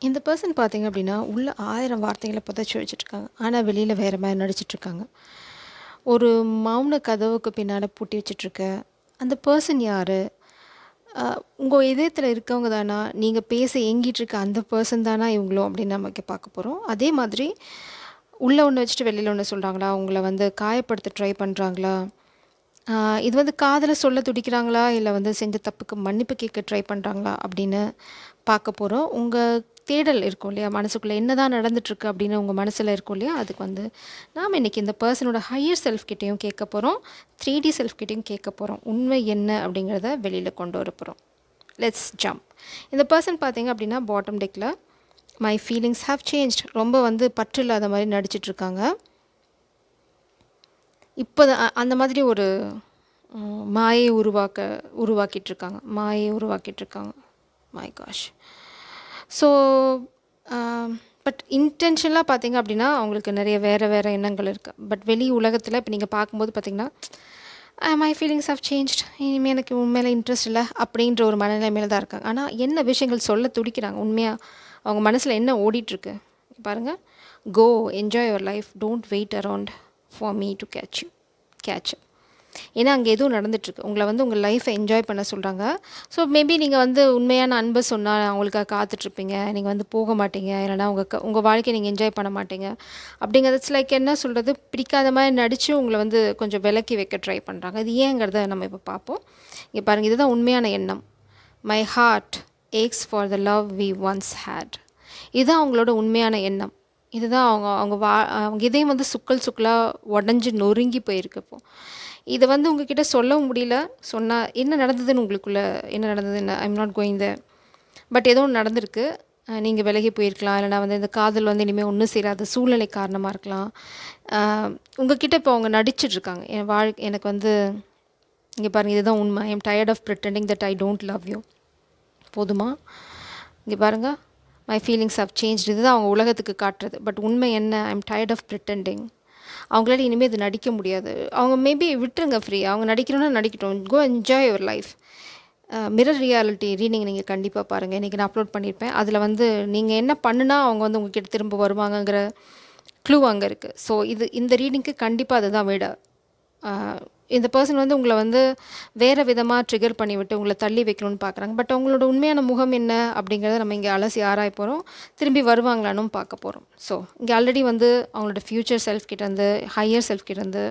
இந்த பர்சன் பார்த்தீங்க அப்படின்னா, உள்ள 1000 வார்த்தைகள புதைச்சு வச்சுட்ருக்காங்க. ஆனா வெளியில வேற மாரி நடிச்சிட்ருக்காங்க. ஒரு மௌன கதவுக்கு பின்னால பூட்டி வச்சுட்ருக்க அந்த பர்சன் யாரு? உங்க இதயத்தில இருக்கவங்க தானா? நீங்க பேச ஏங்கிட்டு இருக்க அந்த பர்சன் தானா இவங்களும் அப்படின்னு நம்ம இங்க பார்க்க போறோம். அதே மாதிரி உள்ள ஒண்ணு வச்சுட்டு வெளியில ஒண்ணு சொல்றாங்களா? உங்கள வந்து காயப்படுத்த ட்ரை பண்றாங்களா? ஆ இது வந்து காதுல சொல்ல துடிக்கிறாங்களா? இல்ல வந்து செஞ்ச தப்புக்கு மன்னிப்பு கேட்க ட்ரை பண்றாங்களா? அப்படின்னு பார்க்க போறோம். உங்க தேடல் இருக்கும் இல்லையா? மனசுக்குள்ள என்னதான் நடந்துட்டுருக்கு அப்படின்னு உங்க மனசுல இருக்கும் இல்லையா? அதுக்கு வந்து நாம இன்னைக்கு இந்த பெர்சனோட ஹையர் செல்ஃப் கிட்டயும் கேட்க போறோம். 3D செல்ஃப் கிட்டயும் கேட்க போறோம். உண்மை என்ன அப்படிங்கிறத வெளியில கொண்டு வர போறோம். Let's jump. இந்த பெர்சன் பார்த்தீங்க அப்படின்னா பாட்டம் டெக்ல மை ஃபீலிங்ஸ் ஹேவ் சேஞ்ச்ட் ரொம்ப வந்து பற்று இல்லாத மாரி நடிச்சிட்ருக்காங்க. இப்போ அந்த மாதிரி ஒரு மாயை உருவாக்கிட்டுருக்காங்க. மாயை உருவாக்கிட்டுருக்காங்க. My gosh! ஸோ பட் இன்டென்ஷனலா பார்த்தீங்க அப்படின்னா, அவங்களுக்கு நெறைய வேறு எண்ணங்கள் இருக்கு. பட் வெளி உலகத்தில இப்போ நீங்க பார்க்கும்போது பார்த்தீங்கன்னா, மை ஃபீலிங்ஸ் ஹேவ் சேஞ்ச்ட் இனிமே எனக்கு உண்மையில இன்ட்ரெஸ்ட் இல்ல அப்படின்ற ஒரு மனநிலைமையில தான் இருக்காங்க. ஆனா என்ன விஷயங்கள் சொல்ல துடிக்கிறாங்க உண்மையா? அவங்க மனசுல என்ன ஓடிட்டுருக்கு? பாருங்க. Go enjoy your life. Don't wait around for me to catch. ஏன்னா அங்கே எதுவும் நடந்துட்டுருக்கு. உங்கள வந்து உங்கள் லைஃப்பை என்ஜாய் பண்ண சொல்கிறாங்க. ஸோ மேபி நீங்கள் வந்து உண்மையான அன்பை சொன்னால் அவங்களுக்காக காத்துட்ருப்பீங்க. நீங்கள் வந்து போக மாட்டீங்க. இல்லைனா உங்கள் வாழ்க்கையை நீங்கள் என்ஜாய் பண்ண மாட்டீங்க. அப்படிங்கிறது இட்ஸ் லைக் என்ன சொல்கிறது, பிடிக்காத மாதிரி நடித்து உங்களை வந்து கொஞ்சம் விலக்கி வைக்க ட்ரை பண்ணுறாங்க. இது ஏங்கிறத நம்ம இப்போ பார்ப்போம். இங்கே பாருங்கள், இதுதான் உண்மையான எண்ணம். My heart aches for the love we once had. இதுதான் அவங்களோட உண்மையான எண்ணம். இதுதான் அவங்க இதயம் வந்து சுக்கலாக உடஞ்சி நொறுங்கி போயிருக்கு இப்போ. இதை வந்து உங்ககிட்ட சொல்லவும் முடியல. சொன்னால் என்ன நடந்ததுன்னு உங்களுக்குள்ள என்ன நடந்ததுன்னு I'm not going there. But ஏதோ ஒன்று நடந்திருக்கு. நீங்கள் விலகி போயிருக்கலாம். இல்லைனா வந்து இந்த காதல் வந்து இனிமேல் ஒன்றும் சேராத சூழ்நிலை காரணமாக இருக்கலாம். உங்ககிட்ட இப்போ அவங்க நடிச்சிட்ருக்காங்க. எனக்கு வந்து இங்கே பாருங்கள், இதுதான் உண்மை. I am tired of pretending that I don't love you. போதுமா? இங்கே பாருங்கள், மை ஃபீலிங்ஸ் ஹவ் சேஞ்ச். இதுதான் அவங்க உலகத்துக்கு காட்டுறது. பட் உண்மை என்ன? I am tired of pretending. அவங்களால இனிமேல் இது நடிக்க முடியாது. அவங்க மேபி விட்டுருங்க ஃப்ரீ. அவங்க நடிக்கணும்னா நடிக்கட்டும். Go enjoy your life. Mirror reality reading நீங்கள் கண்டிப்பாக பாருங்கள். இன்றைக்கி நான் அப்லோட் பண்ணியிருப்பேன். அதில் வந்து நீங்கள் என்ன பண்ணுனா அவங்க வந்து உங்ககிட்ட திரும்ப வருவாங்கங்கிற க்ளூ அங்கே இருக்குது. ஸோ இந்த ரீடிங்க்கு கண்டிப்பாக அதுதான் விட. இந்த பர்சன் வந்து உங்களை வந்து வேறு விதமாக ட்ரிகர் பண்ணிவிட்டு உங்களை தள்ளி வைக்கணும்னு பார்க்குறாங்க. பட் அவங்களோட உண்மையான முகம் என்ன அப்படிங்கிறத நம்ம இங்கே அலசி ஆராய போகிறோம். திரும்பி வருவாங்களான்னு பார்க்க போகிறோம். ஸோ இங்கே ஆல்ரெடி வந்து அவங்களோட ஃப்யூச்சர் செல்ஃப் கிட்டேருந்து ஹையர் செல்ஃப் கிட்டேருந்து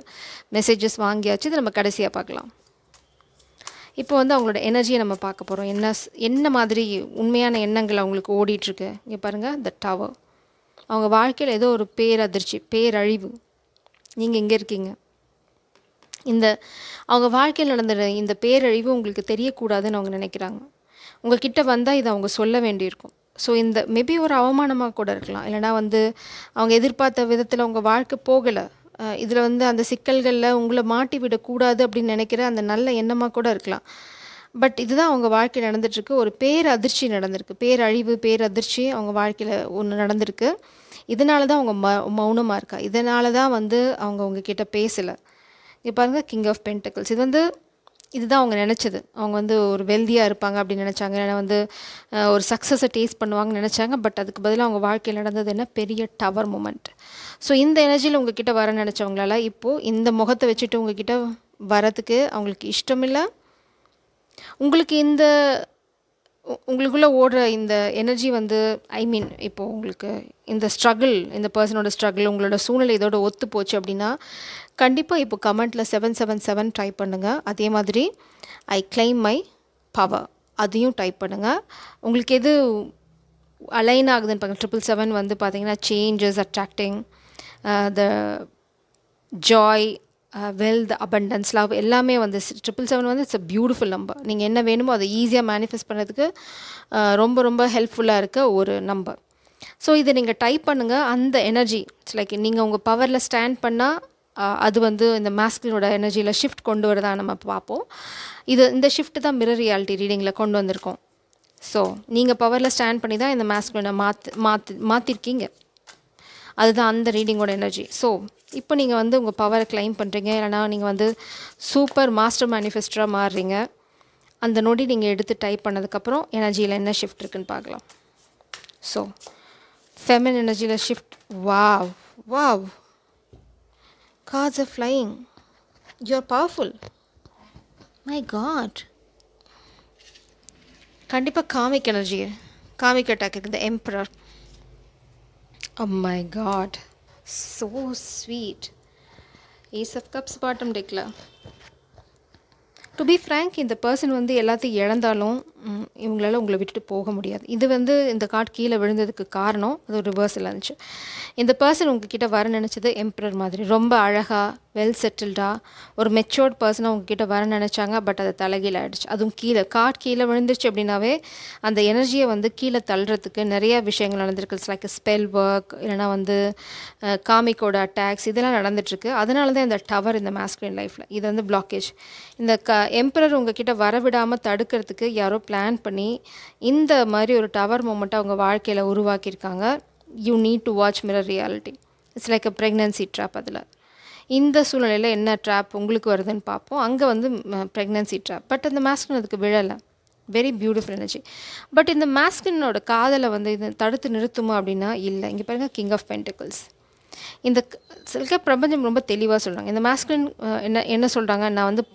மெசேஜஸ் வாங்கியாச்சு. இது நம்ம கடைசியாக பார்க்கலாம். இப்போ வந்து அவங்களோட எனர்ஜியை நம்ம பார்க்க போகிறோம். என்ன மாதிரி உண்மையான எண்ணங்கள் அவங்களுக்கு ஓடிட்டுருக்கு. இங்கே பாருங்கள், த டவர். அவங்க வாழ்க்கையில் ஏதோ ஒரு பேரதிர்ச்சி, பேரழிவு. நீங்கள் எங்கே இருக்கீங்க? அவங்க வாழ்க்கையில் நடந்த இந்த பேரழிவு உங்களுக்கு தெரியக்கூடாதுன்னு அவங்க நினைக்கிறாங்க. உங்ககிட்ட வந்தால் இதை அவங்க சொல்ல வேண்டியிருக்கும். ஸோ இந்த மேபி ஒரு அவமானமாக கூட இருக்கலாம். இல்லைனா வந்து அவங்க எதிர்பார்த்த விதத்தில் அவங்க வாழ்க்கை போகலை. இதில் வந்து அந்த சிக்கல்களில் உங்களை மாட்டி விடக்கூடாது அப்படின்னு நினைக்கிற அந்த நல்ல எண்ணமாக கூட இருக்கலாம். பட் இதுதான் அவங்க வாழ்க்கையில் நடந்துகிட்ருக்கு. ஒரு பேரதிர்ச்சி நடந்திருக்கு. பேரழிவு, பேரதிர்ச்சி அவங்க வாழ்க்கையில் ஒன்று நடந்திருக்கு. இதனால தான் அவங்க மௌனமாக இருக்கா. இதனால தான் வந்து அவங்க உங்ககிட்ட பேசலை. இங்கே பாருங்கள், கிங் ஆஃப் பென்டக்கிள்ஸ். இதுதான் அவங்க நினச்சது. அவங்க வந்து ஒரு வெல்தியாக இருப்பாங்க அப்படின்னு நினச்சாங்க. ஏன்னா வந்து ஒரு சக்ஸஸை டேஸ்ட் பண்ணுவாங்கன்னு நினச்சாங்க. பட் அதுக்கு பதிலாக அவங்க வாழ்க்கையில் நடந்தது என்ன, பெரிய டவர் மூமெண்ட். ஸோ இந்த எனர்ஜியில் உங்ககிட்ட வர நினச்சவங்களால இப்போது இந்த முகத்தை வச்சுட்டு உங்ககிட்ட வரத்துக்கு அவங்களுக்கு இஷ்டம் இல்லை. உங்களுக்கு உங்களுக்குள்ளே ஓடுற இந்த எனர்ஜி வந்து இப்போது உங்களுக்கு இந்த ஸ்ட்ரகிள், இந்த பர்சனோட ஸ்ட்ரகிள், உங்களோட சூழ்நிலை இதோட ஒத்து போச்சு அப்படின்னா கண்டிப்பாக இப்போ கமெண்ட்டில் 777 டைப் பண்ணுங்கள். அதே மாதிரி ஐ கிளைம் மை பவர் அதையும் டைப் பண்ணுங்கள். உங்களுக்கு எது அலைன் ஆகுதுன்னு பாருங்கள். 777 வந்து பார்த்தீங்கன்னா changes, attracting, the joy, wealth, abundance, love எல்லாமே வந்து 777 வந்து இட்ஸ் அ பியூட்டிஃபுல் நம்பர். நீங்கள் என்ன வேணுமோ அதை ஈஸியாக மேனிஃபெஸ்ட் பண்ணுறதுக்கு ரொம்ப ரொம்ப ஹெல்ப்ஃபுல்லாக இருக்க ஒரு நம்பர். ஸோ இதை நீங்கள் டைப் பண்ணுங்கள். அந்த எனர்ஜி இட்ஸ் லைக் நீங்கள் உங்கள் பவரில் ஸ்டாண்ட் பண்ணால் அது வந்து இந்த மாஸ்கினோட எனர்ஜியில் ஷிஃப்ட் கொண்டு வரதா நம்ம பார்ப்போம். இந்த ஷிஃப்ட் தான் மிரர் ரியாலிட்டி ரீடிங்கில் கொண்டு வந்திருக்கோம். ஸோ நீங்கள் பவரில் ஸ்டாண்ட் பண்ணி தான் இந்த மாஸ்கினை மாற்றிருக்கீங்க. அதுதான் அந்த ரீடிங்கோட எனர்ஜி. ஸோ இப்போ நீங்கள் வந்து உங்கள் பவரை கிளைம் பண்ணுறீங்க. இல்லைனா நீங்கள் வந்து சூப்பர் மாஸ்டர் மேனிஃபெஸ்டராக மாறுறீங்க. அந்த நொடி நீங்கள் எடுத்து டைப் பண்ணதுக்கப்புறம் எனர்ஜியில் என்ன ஷிஃப்ட் இருக்குன்னு பார்க்கலாம். ஸோ ஃபெமின் எனர்ஜியில் shift. Wow wow, cards are flying. You're powerful. My God. கண்டிப்பாக காமிக் எனர்ஜி, காமிக் அட்டாக் இருக்குது. The emperor. Oh my God. So sweet. Ace of Cups bottom deckல. டு பி ஃப்ரேங்க், இந்த person வந்து எல்லாத்தையும் இழந்தாலும் இவங்களால உங்களை விட்டுட்டு போக முடியாது. இது வந்து இந்த கார்டு கீழே விழுந்ததுக்கு காரணம் அது ஒரு ரிவர்ஸில் இருந்துச்சு. இந்த பர்சன் உங்ககிட்ட வர நினச்சது எம்பரர் மாதிரி ரொம்ப அழகாக வெல் செட்டில்டாக ஒரு மெச்சோர்ட் பர்சனாக உங்ககிட்ட வர நினச்சாங்க. பட் அது தலைகீழ ஆகிடுச்சு. அதுவும் கீழே கார்டு கீழே விழுந்துருச்சு அப்படின்னாவே அந்த எனர்ஜியை வந்து கீழே தள்ளுறதுக்கு நிறைய விஷயங்கள் நடந்திருக்கு. இட்ஸ் லைக் ஸ்பெல் ஒர்க், இல்லைனா வந்து காமிக்கோட அட்டாக்ஸ், இதெல்லாம் நடந்துட்டுருக்கு. அதனால தான் இந்த டவர் இந்த மாஸ்குலின் லைஃப்பில் இது வந்து பிளாக்கேஜ். இந்த எம்பரர் உங்ககிட்ட வரவிடாமல் தடுக்கிறதுக்கு யாரோ பிளான் பண்ணி இந்த மாதிரி ஒரு டவர் மூமெண்ட்டை அவங்க வாழ்க்கையில் உருவாக்கியிருக்காங்க. You need to watch mirror reality. It's like a pregnancy drop. அதில் இந்த சூழ்நிலையில் என்ன ட்ராப் உங்களுக்கு வருதுன்னு பார்ப்போம். அங்கே வந்து ப்ரெக்னன்சி ட்ராப். பட் அந்த மாஸ்குலின் அதுக்கு விழலை. Very beautiful energy. பட் இந்த மாஸ்குலினோட காதலை வந்து இது தடுத்து நிறுத்துமா அப்படின்னா இல்லை. இங்கே பாருங்கள், கிங் ஆஃப் பென்டிகிள்ஸ். இந்த சில பிரபஞ்சம் ரொம்ப தெளிவாக சொல்கிறாங்க. இந்த மாஸ்குலின் என்ன சொல்கிறாங்க, நான் வந்து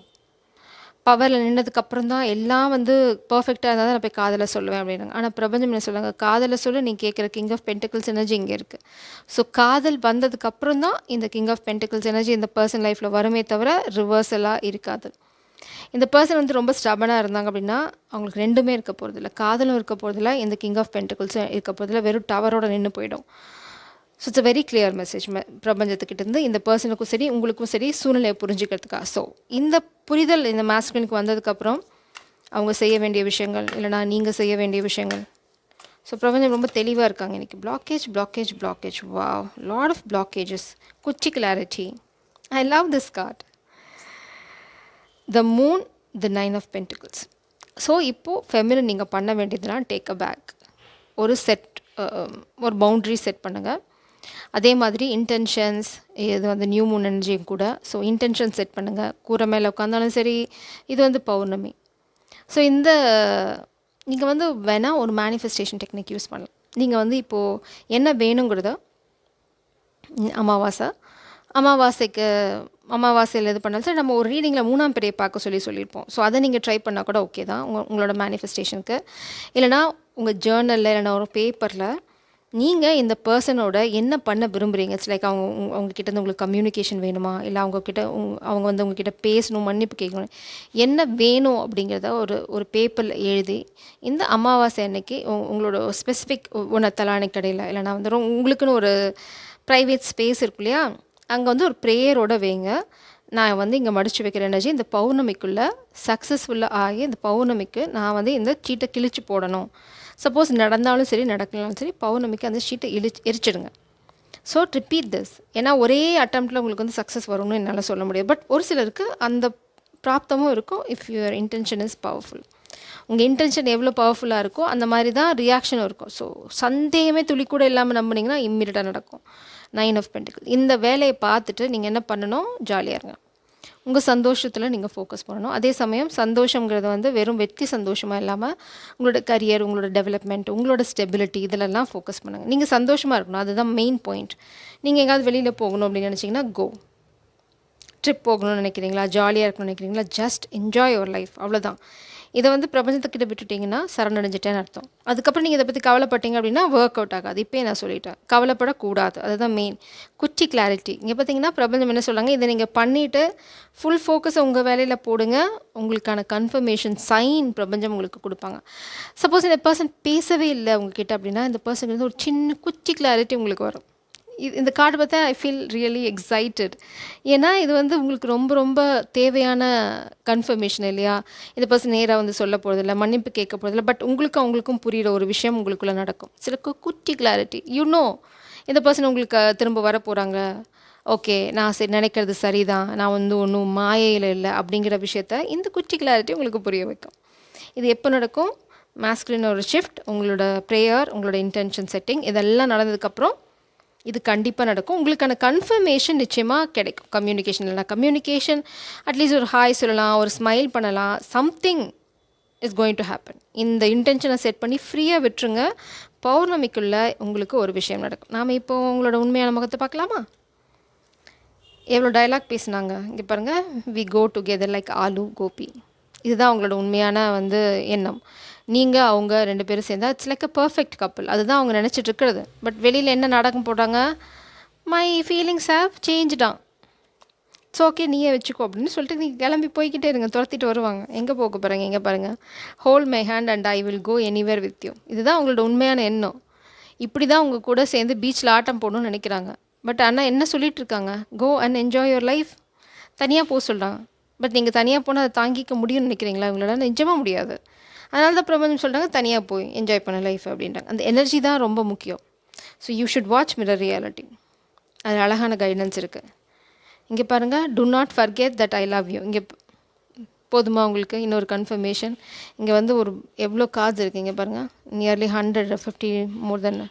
பவரில் நின்னதுக்கப்புறம் தான் எல்லாம் வந்து பர்ஃபெக்டாக இருந்தால் தான் நான் போய் காதலை சொல்லுவேன் அப்படின்னாங்க. ஆனால் பிரபஞ்சம் என்ன சொல்லுவாங்க, காதலை சொல்ல நீ கேட்குற கிங் ஆஃப் பென்டிகிள்ஸ் எனர்ஜி இங்கே இருக்குது. ஸோ காதல் வந்ததுக்கப்புறம் தான் இந்த கிங் ஆஃப் பென்டிகிள்ஸ் எனர்ஜி இந்த பர்சன் லைஃப்பில் வருமே தவிர ரிவர்சலாக இருக்காது. இந்த பர்சன் வந்து ரொம்ப ஸ்டபனாக இருந்தாங்க அப்படின்னா அவங்களுக்கு ரெண்டுமே இருக்க போகிறதில்ல. காதலும் இருக்க போகிறதில்ல, இந்த கிங் ஆஃப் பென்டிகிள்ஸும் இருக்க போகிறதில்ல. வெறும் டவரோட நின்று போயிடும். So it's a very clear message பிரபஞ்சத்துக்கிட்டேருந்து இந்த பர்சனுக்கும் சரி உங்களுக்கும் சரி சூழ்நிலையை புரிஞ்சுக்கிறதுக்காக. ஸோ இந்த புரிதல் இந்த மாஸ்குலினுக்கு வந்ததுக்கப்புறம் அவங்க செய்ய வேண்டிய விஷயங்கள், இல்லைனா நீங்கள் செய்ய வேண்டிய விஷயங்கள். ஸோ பிரபஞ்சம் ரொம்ப தெளிவாக இருக்காங்க இன்றைக்கி. Blockage blockage blockage. Wow, lot of blockages. குச்சி clarity. I love this card. The moon, the 9 of pentacles. So இப்போது ஃபெமினின் நீங்கள் பண்ண வேண்டியதுலாம் டேக் அ பேக். ஒரு ஒரு பவுண்ட்ரி செட் பண்ணுங்கள். அதே மாதிரி இன்டென்ஷன்ஸ், இது வந்து நியூ மூன் எனர்ஜியும் கூட. ஸோ இன்டென்ஷன் செட் பண்ணுங்கள். கூரை மேலே உட்காந்தாலும் சரி, இது வந்து பௌர்ணமி. ஸோ இந்த நீங்கள் வந்து வேணால் ஒரு மேனிஃபெஸ்டேஷன் டெக்னிக் யூஸ் பண்ணலாம். நீங்கள் வந்து இப்போது என்ன வேணுங்கிறத அமாவாசையில் இது பண்ணாலும் சரி, நம்ம ஒரு ரீடிங்கில் 3ஆம் பிறையை பார்க்க சொல்லியிருப்போம். ஸோ அதை நீங்கள் ட்ரை பண்ணால் கூட ஓகே தான் உங்களோட மேனிஃபெஸ்டேஷனுக்கு. இல்லைனா உங்கள் ஜேர்னலில் இல்லைனா ஒரு பேப்பரில் நீங்கள் இந்த பர்சனோட என்ன பண்ண விரும்புகிறீங்க. இட்ஸ் லைக் அவங்கக்கிட்ட உங்களுக்கு கம்யூனிகேஷன் வேணுமா, இல்லை அவங்க வந்து உங்ககிட்ட பேசணும், மன்னிப்பு கேட்கணும், என்ன வேணும் அப்படிங்கிறத ஒரு பேப்பரில் எழுதி இந்த அமாவாசை அன்னைக்கு உங்களோட ஸ்பெசிஃபிக் தலானை கடையில் இல்லைனா வந்து உங்களுக்குன்னு ஒரு ப்ரைவேட் ஸ்பேஸ் இருக்கு இல்லையா, அங்கே வந்து ஒரு ப்ரேயரோட வைங்க. நான் வந்து இங்கே மடித்து வைக்கிற எனர்ஜி இந்த பௌர்ணமிக்குள்ளே சக்ஸஸ்ஃபுல்லாக ஆகி இந்த பௌர்ணமிக்கு நான் வந்து இந்த சீட்டை கிழிச்சு போடணும். சப்போஸ் நடந்தாலும் சரி நடக்கலாலும் சரி பௌர்ணமிக்கு அந்த ஷீட்டை எரிச்சிடுங்க. So repeat this. ஏன்னா ஒரே அட்டம்ப்டில் உங்களுக்கு வந்து சக்ஸஸ் வரும்னு என்னால் சொல்ல முடியாது. பட் ஒரு சிலருக்கு அந்த பிராப்தமும் இருக்கும். If your intention is powerful. உங்கள் இன்டென்ஷன் எவ்வளோ பவர்ஃபுல்லாக இருக்கோ அந்த மாதிரி தான் ரியாக்ஷனும் இருக்கும். ஸோ சந்தேகமே துளி கூட இல்லாமல் நம்பினீங்கன்னா இம்மீடியட்டாக நடக்கும். 9 ஆஃப் பென்டிகிள்ஸ். இந்த வேலையை பார்த்துட்டு நீங்கள் என்ன பண்ணணும், ஜாலியாக இருங்க. உங்கள் சந்தோஷத்தில் நீங்கள் ஃபோக்கஸ் பண்ணணும். அதே சமயம் சந்தோஷங்கிறது வந்து வெறும் வெற்றி சந்தோஷமாக இல்லாமல் உங்களோட கரியர், உங்களோட டெவலப்மெண்ட், உங்களோட ஸ்டெபிலிட்டி இதிலெல்லாம் ஃபோக்கஸ் பண்ணுங்கள். நீங்கள் சந்தோஷமாக இருக்கணும், அதுதான் மெயின் பாயிண்ட். நீங்கள் எங்கேயாவது வெளியில் போகணும் அப்படின்னு நினச்சிங்கன்னா கோ. ட்ரிப் போகணும்னு நினைக்கிறீங்களா, ஜாலியாக இருக்கணும்னு நினைக்கிறீங்களா, ஜஸ்ட் என்ஜாய் யுவர் லைஃப், அவ்வளோதான். இதை வந்து பிரபஞ்சத்துக்கிட்ட விட்டுட்டிங்கன்னா சரணடைஞ்சிட்டேன்னு அர்த்தம். அதுக்கப்புறம் நீங்கள் இதை பற்றி கவலைப்பட்டீங்க அப்படின்னா ஒர்க் அவுட் ஆகாது. இப்போயே நான் சொல்லிட்டேன், கவலைப்படக்கூடாது. அதுதான் மெயின். குச்சி கிளாரிட்டி. இங்கே பார்த்தீங்கன்னா பிரபஞ்சம் என்ன சொல்கிறாங்க, இதை நீங்கள் பண்ணிவிட்டு ஃபுல் ஃபோக்கஸை உங்கள் வேலையில் போடுங்க. உங்களுக்கான கன்ஃபர்மேஷன் சைன் பிரபஞ்சம் உங்களுக்கு கொடுப்பாங்க. சப்போஸ் இந்த பர்சன் பேசவே இல்லை உங்ககிட்ட அப்படின்னா இந்த பர்சன் வந்து ஒரு சின்ன குச்சி கிளாரிட்டி உங்களுக்கு வரும். இந்த கார்டு பார்த்தா ஐ ஃபீல் ரியலி எக்ஸைட்டட். ஏன்னா இது வந்து உங்களுக்கு ரொம்ப ரொம்ப தேவையான கன்ஃபர்மேஷன் இல்லையா. இந்த பர்சன் நேராக வந்து சொல்ல போகிறதில்ல, மன்னிப்பு கேட்க போகிறதில்ல. பட் அவங்களுக்கும் புரிகிற ஒரு விஷயம் உங்களுக்குள்ளே நடக்கும். சில குட்டி கிளாரிட்டி. இந்த பர்சன் உங்களுக்கு திரும்ப வர போகிறாங்க. ஓகே, நான் சரி நினைக்கிறது சரிதான், நான் வந்து ஒன்றும் மாயையில் இல்லை அப்படிங்கிற விஷயத்த இந்த குட்டி கிளாரிட்டி உங்களுக்கு புரிய வைக்கும். இது எப்போ நடக்கும், மாஸ்குலின் ஒரு ஷிஃப்ட், உங்களோட ப்ரேயர், உங்களோட இன்டென்ஷன் செட்டிங் இதெல்லாம் நடந்ததுக்கப்புறம் இது கண்டிப்பாக நடக்கும். உங்களுக்கான கன்ஃபர்மேஷன் நிச்சயமாக கிடைக்கும். கம்யூனிகேஷன் இல்லைனா கம்யூனிகேஷன், அட்லீஸ்ட் ஒரு ஹாய் சொல்லலாம், ஒரு ஸ்மைல் பண்ணலாம். Something is going to happen. இந்த இன்டென்ஷனை செட் பண்ணி ஃப்ரீயாக விட்டுருங்க. பௌர்ணமிக்குள்ள உங்களுக்கு ஒரு விஷயம் நடக்கும். நாம் இப்போ உங்களோட உண்மையான முகத்தை பார்க்கலாமா? எவ்வளோ டயலாக் பேசுனாங்க இங்கே பாருங்கள். We go together like aloo gobi. இதுதான் அவங்களோட உண்மையான எண்ணம். நீங்கள் அவங்க 2 பேரும் சேர்ந்தா it's like a perfect couple. அதுதான் அவங்க நினச்சிட்டு இருக்கிறது. பட் வெளியில் என்ன நாடகம் போட்டாங்க? மை ஃபீலிங்ஸ் ஹேவ் சேஞ்ச்டான், இட்ஸ் ஓகே நீயே வச்சுக்கோ அப்படின்னு சொல்லிட்டு நீங்கள் கிளம்பி போய்கிட்டே இருங்க. துரத்திட்டு வருவாங்க. எங்கே போக போகிறாங்க? எங்கே பாருங்கள். Hold my hand and I will go anywhere with you. இதுதான் அவங்களோட உண்மையான எண்ணம். இப்படி தான் உங்கள் கூட சேர்ந்து பீச்சில் ஆட்டம் போடணும்னு நினைக்கிறாங்க. பட் ஆனால் என்ன சொல்லிட்டு இருக்காங்க? Go and enjoy your life. தனியாக போக சொல்கிறாங்க. பட் நீங்கள் தனியாக போனால் அதை தாங்கிக்க முடியும்னு நினைக்கிறீங்களா? உங்களால் நிஜமாக முடியாது. அதனால தான் பிரபஞ்சம் சொல்கிறாங்க தனியாக போய் என்ஜாய் பண்ண லைஃப் அப்படின்றாங்க. அந்த எனர்ஜி தான் ரொம்ப முக்கியம். So you should watch mirror reality. அது அழகான கைடன்ஸ் இருக்குது. இங்கே பாருங்கள், to not forget that I love you. இங்கே போதுமா உங்களுக்கு? இன்னொரு கன்ஃபர்மேஷன். இங்கே ஒரு எவ்வளோ கார்ட்ஸ் இருக்குது இங்கே பாருங்கள். நியர்லி 150 மோர் தென்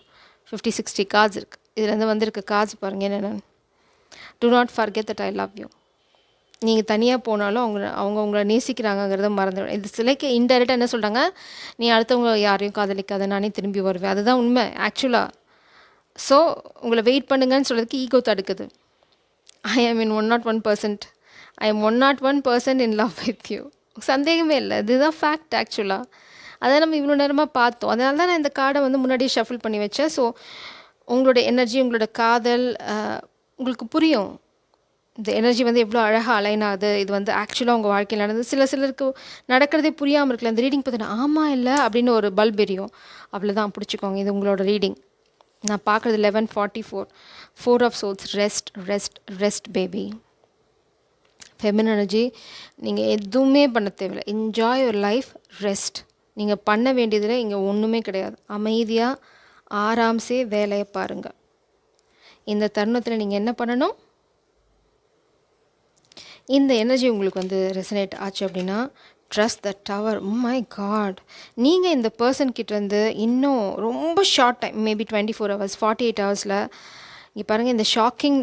50-60 கார்ட்ஸ் இருக்குது. இதுலேருந்து வந்திருக்க கார்ட்ஸ் பாருங்கள் என்னென்ன. To not forget that I love you. நீங்கள் தனியாக போனாலும் அவங்க உங்களை நேசிக்கிறாங்கங்கிறத மறந்துவிடும். இது சிலைக்கு இன்டெரக்டாக என்ன சொல்கிறாங்க? நீ அடுத்தவங்க யாரையும் காதலிக்காத, நானே திரும்பி வருவேன். அதுதான் உண்மை ஆக்சுவலாக. ஸோ உங்களை வெயிட் பண்ணுங்கன்னு சொல்கிறதுக்கு ஈகோ தடுக்குது. ஐ ஆம் இன் 101%. I am 101% in love with you. சந்தேகமே இல்லை. இதுதான் ஃபேக்ட் ஆக்சுவலாக. அதை நம்ம இவ்வளோ நேரமாக பார்த்தோம். அதனால தான் நான் இந்த கார்டை முன்னாடியே ஷஃபில் பண்ணி வச்சேன். ஸோ உங்களோட எனர்ஜி, உங்களோட காதல் உங்களுக்கு புரியும். இந்த எனர்ஜி எவ்வளோ அழகாக அலைன் ஆகுது. இது ஆக்சுவலாக உங்கள் வாழ்க்கையில் நடந்தது. சிலருக்கு நடக்கிறதே புரியாமல் இருக்குல்ல. இந்த ரீடிங் பார்த்தீங்கன்னா ஆமாம் இல்லை அப்படின்னு ஒரு பல்ப் எரியும். அவ்வளோதான், பிடிச்சிக்கோங்க. இது உங்களோட ரீடிங். நான் பார்க்குறது 11:44. 4 of souls. Rest rest rest baby. Feminine energy. நீங்கள் எதுவுமே பண்ண தேவையில்லை. Enjoy your life. ரெஸ்ட். நீங்கள் பண்ண வேண்டியதில் இங்கே ஒன்றுமே கிடையாது. அமைதியாக ஆராம்சே வேலையை பாருங்கள். இந்த தருணத்தில் நீங்கள் என்ன பண்ணணும்? இந்த எனர்ஜி உங்களுக்கு ரெசனேட் ஆச்சு அப்படின்னா trust the tower. My God, நீங்கள் இந்த பர்சன்கிட்டேருந்து இன்னும் ரொம்ப ஷார்ட் டைம், மேபி 24 hours 48 ஹவர்ஸில் இங்கே பாருங்கள், இந்த ஷாக்கிங்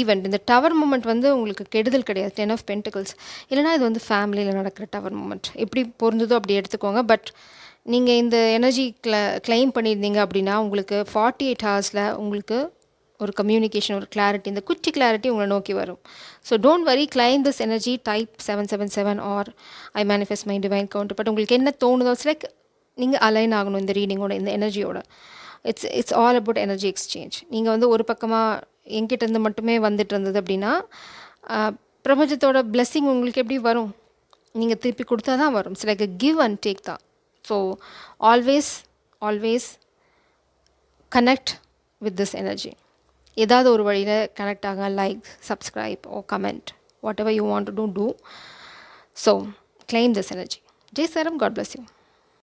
ஈவெண்ட், இந்த டவர் மூமெண்ட் உங்களுக்கு கெடுதல் கிடையாது. 10 ஆஃப் பென்டிகல்ஸ். இல்லைனா இது ஃபேமிலியில் நடக்கிற டவர் மூமெண்ட். எப்படி பொருந்ததோ அப்படி எடுத்துக்கோங்க. பட் நீங்கள் இந்த எனர்ஜி கிளைம் பண்ணியிருந்தீங்க அப்படின்னா உங்களுக்கு 48 ஹவர்ஸில் உங்களுக்கு ஒரு கம்யூனிகேஷன், ஒரு கிளாரிட்டி, இந்த குட்டி கிளாரிட்டி உங்களை நோக்கி வரும். So don't worry, claim this energy. Type 777 or I manifest my divine counter. But உங்களுக்கு என்ன தோணுதோ இட்ஸ் லைக் நீங்கள் அலைன் ஆகணும் இந்த ரீடிங்கோட, இந்த எனர்ஜியோட. It's all about energy exchange. நீங்கள் ஒரு பக்கமாக என்கிட்டேருந்து மட்டுமே வந்துட்டு இருந்தது அப்படின்னா பிரபஞ்சத்தோட பிளெஸ்ஸிங் உங்களுக்கு எப்படி வரும்? நீங்கள் திருப்பி கொடுத்தா தான் வரும். It's like give and take தான். So always connect with this energy. ஏதாவது ஒரு வழியில் கனெக்ட் ஆக, like, subscribe or comment, whatever you want to do. So claim this energy. ஜெய் சாரம், காட் பிளஸ் யூ.